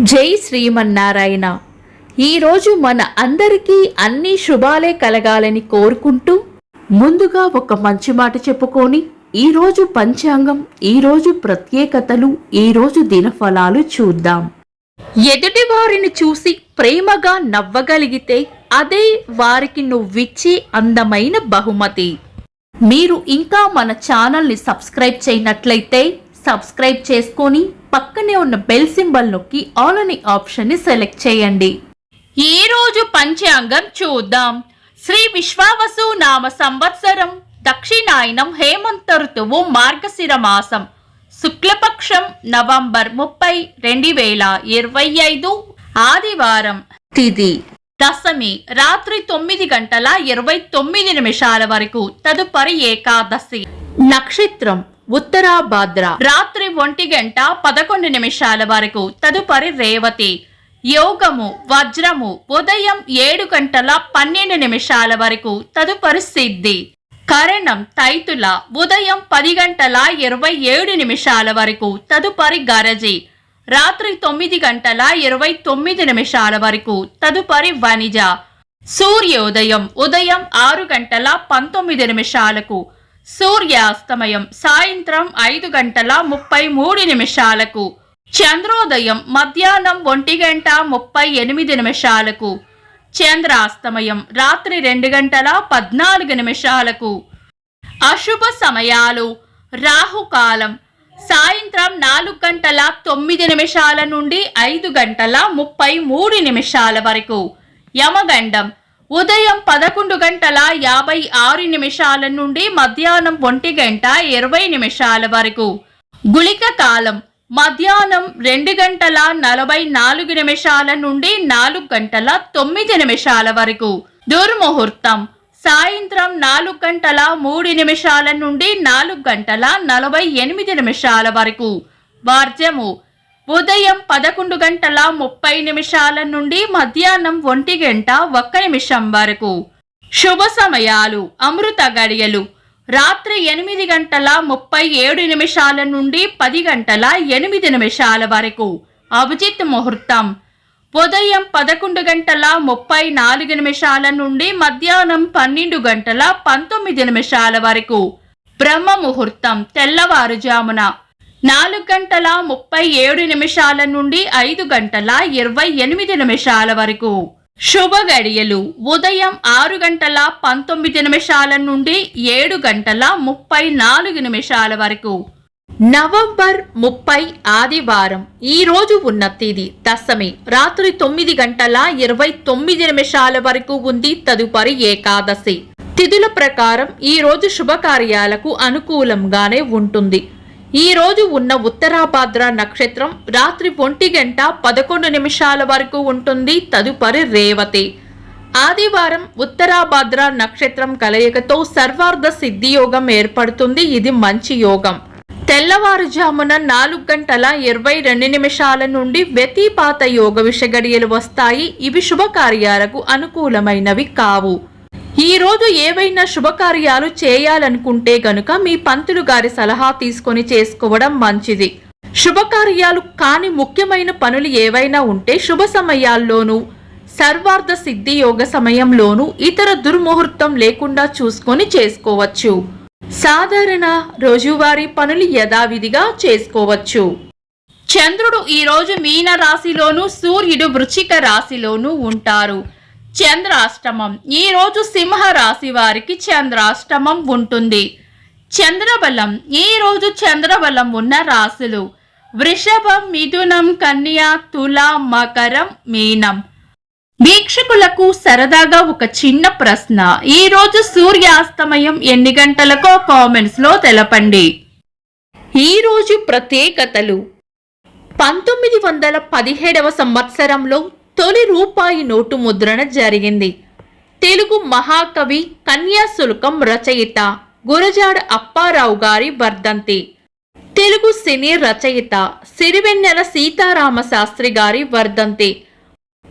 జై శ్రీమన్నారాయణ. ఈరోజు మన అందరికీ అన్ని శుభాలే కలగాలని కోరుకుంటూ ముందుగా ఒక మంచి మాట చెప్పుకొని ఈరోజు పంచాంగం, ఈరోజు ప్రత్యేకతలు, ఈరోజు దినఫలాలు చూద్దాం. ఎదుటి వారిని చూసి ప్రేమగా నవ్వగలిగితే అదే వారికి నువ్విచ్చే అందమైన బహుమతి. మీరు ఇంకా మన ఛానల్ని సబ్స్క్రైబ్ చేయనట్లయితే సబ్స్క్రైబ్ చేసుకొని పక్కనే ఉన్న బెల్ సింబల్ నొక్కి ఆల్ అనే ఆప్షన్ ని సెలెక్ట్ చేయండి. ఈ రోజు పంచాంగం చూద్దాం. శ్రీ విశ్వావసు నామ సంవత్సరం, దక్షిణాయనం, హేమంత ఋతువు, మార్గశిర మాసం, శుక్లపక్షం, నవంబర్ 30, 2025, ఆదివారం. తిథి దశమి రాత్రి 9:29 వరకు, తదుపరి ఏకాదశి. నక్షత్రం ఉత్తరాభాద్ర రాత్రి 1:11 వరకు, తదుపరి రేవతి. యోగము వజ్రము ఉదయం 7:12 వరకు, తదుపరి సిద్ధి. కరణం తైతుల ఉదయం 10:27 వరకు, తదుపరి గరజి. రాత్రి 9:29 వరకు, తదుపరి వనిజ. సూర్యోదయం ఉదయం 6:19, సూర్యాస్తమయం సాయంత్రం 5:33, చంద్రోదయం మధ్యాహ్నం 1:38, చంద్రాస్తమయం రాత్రి 2:14. అశుభ సమయాలు: రాహుకాలం సాయంత్రం 4:09 నుండి 5:33 వరకు, యమగండం ఉదయం 11:56 నుండి మధ్యాహ్నం 1:20 వరకు, గుళిక కాలం మధ్యాహ్నం 2:44 నుండి 4:09 వరకు, దుర్ముహూర్తం సాయంత్రం 4:03 నుండి 4:48 వరకు, వర్జము ఉదయం 11:30 నుండి మధ్యాహ్నం 1:01 వరకు. శుభ సమయాలు: అమృత గడియలు రాత్రి 8:37 నుండి 10:08 వరకు, అభిజిత్ ముహూర్తం ఉదయం 11:34 నుండి మధ్యాహ్నం 12:19 వరకు, బ్రహ్మ ముహూర్తం తెల్లవారుజామున 4:37 నుండి 5:28 వరకు. శుభ గడియలు ఉదయం 6:19 నుండి 7:34 వరకు. నవంబర్ 30 ఆదివారం. ఈ రోజు ఉన్న తేదీ దశమి రాత్రి 9:29 వరకు ఉంది, తదుపరి ఏకాదశి. తిథుల ప్రకారం ఈ రోజు శుభకార్యాలకు అనుకూలంగానే ఉంటుంది. ఈ రోజు ఉన్న ఉత్తరాభాద్ర నక్షత్రం రాత్రి 1:11 వరకు ఉంటుంది, తదుపరి రేవతి. ఆదివారం ఉత్తరాభాద్ర నక్షత్రం కలయికతో సర్వార్థ సిద్ధి యోగం ఏర్పడుతుంది. ఇది మంచి యోగం. తెల్లవారుజామున 4:22 నుండి వ్యతిపాత యోగ విషగడియలు వస్తాయి. ఇవి శుభకార్యాలకు అనుకూలమైనవి కావు. ఈ రోజు ఏవైనా శుభకార్యాలు చేయాలనుకుంటే గనుక మీ పంతులు గారి సలహా తీసుకొని చేసుకోవడం మంచిది. శుభకార్యాలు కాని ముఖ్యమైన పనులు ఏవైనా ఉంటే శుభ సమయాల్లోనూ, సర్వార్థ సిద్ధి యోగ సమయంలోనూ ఇతర దుర్ముహూర్తం లేకుండా చూసుకొని చేసుకోవచ్చు. సాధారణ రోజువారీ పనులు యథావిధిగా చేసుకోవచ్చు. చంద్రుడు ఈ రోజు మీన రాశిలోను, సూర్యుడు వృశ్చిక రాశిలోనూ ఉంటారు. చంద్రాష్టమం ఈ రోజు సింహ రాశి వారికి చంద్రాష్టమం ఉంటుంది. చంద్రబలం ఈ రోజు చంద్రబలం ఉన్న రాశులు వృషభం, మిథునం, కన్య, తుల, మకరం, మీనం. వీక్షకులకు సరదాగా ఒక చిన్న ప్రశ్న: ఈ రోజు సూర్యాస్తమయం ఎన్ని గంటలకో కామెంట్స్ లో తెలపండి. ఈ రోజు ప్రత్యేకతలు: 1917వ సంవత్సరంలో తొలి రూపాయి నోటు ముద్రణ జరిగింది. తెలుగు మహాకవి, కన్యాశుల్కం రచయిత గురజాడ అప్పారావు గారి వర్ధంతి. తెలుగు సినీ రచయిత సిరివెన్నెల సీతారామ శాస్త్రి గారి వర్ధంతి.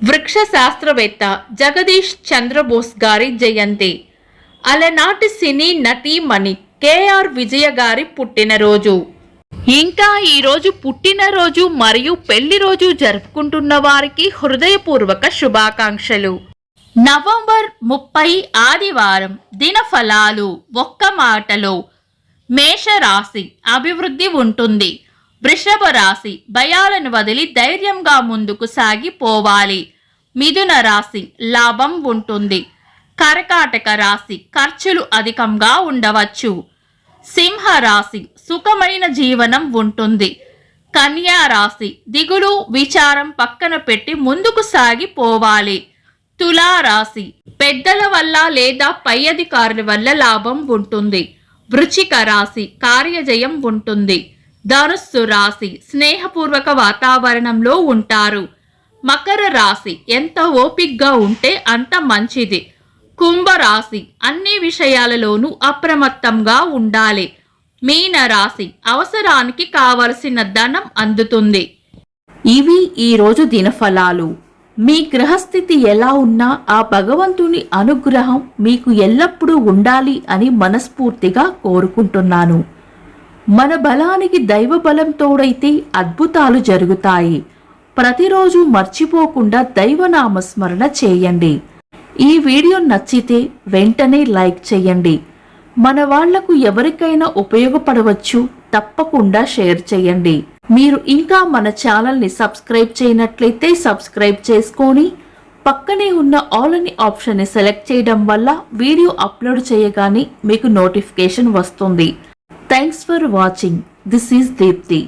వృక్ష శాస్త్రవేత్త జగదీష్ చంద్రబోస్ గారి జయంతి. అలనాటి సినీ నటీమణి కేఆర్ విజయ గారి పుట్టినరోజు. ఇంకా ఈరోజు పుట్టినరోజు మరియు పెళ్లి రోజు జరుపుకుంటున్న వారికి హృదయపూర్వక శుభాకాంక్షలు. నవంబర్ 30 ఆదివారం. దినఫలాలు. ఒక్క మాటలో మేషరాశి అభివృద్ధి ఉంటుంది. వృషభ రాశి భయాలను వదిలి ధైర్యంగా ముందుకు సాగిపోవాలి. మిథున రాశి లాభం ఉంటుంది. కర్కాటక రాశి ఖర్చులు అధికంగా ఉండవచ్చు. సింహ రాశి సుఖమైన జీవనం ఉంటుంది. కన్యా రాశి దిగులు విచారం పక్కన పెట్టి ముందుకు సాగిపోవాలి. తులా రాశి పెద్దల వల్ల లేదా పై అధికారుల వల్ల లాభం ఉంటుంది. వృశ్చిక రాశి కార్యజయం ఉంటుంది. ధనుస్సు రాశి స్నేహపూర్వక వాతావరణంలో ఉంటారు. మకర రాశి ఎంత ఓపికగా ఉంటే అంత మంచిది. కుంభరాశి అన్ని విషయాలలోనూ అప్రమత్తంగా ఉండాలి. మీన రాశి అవసరానికి కావలసిన ధనం అందుతుంది. ఇవి ఈరోజు దినఫలాలు. మీ గ్రహస్థితి ఎలా ఉన్నా ఆ భగవంతుని అనుగ్రహం మీకు ఎల్లప్పుడూ ఉండాలి అని మనస్ఫూర్తిగా కోరుకుంటున్నాను. మన బలానికి దైవ బలం తోడైతే అద్భుతాలు జరుగుతాయి. ప్రతిరోజు మర్చిపోకుండా దైవనామస్మరణ చేయండి. ఈ వీడియో నచ్చితే వెంటనే లైక్ చేయండి. మన వాళ్లకు ఎవరికైనా ఉపయోగపడవచ్చు. తప్పకుండా షేర్ చేయండి. మీరు ఇంకా మన ఛానల్ని సబ్స్క్రైబ్ చేయనట్లయితే సబ్స్క్రైబ్ చేసుకొని పక్కనే ఉన్న ఆల్ అని ఆప్షన్ని సెలెక్ట్ చేయడం వల్ల వీడియో అప్లోడ్ చేయగానే మీకు నోటిఫికేషన్ వస్తుంది. Thanks for watching. This is Deepti.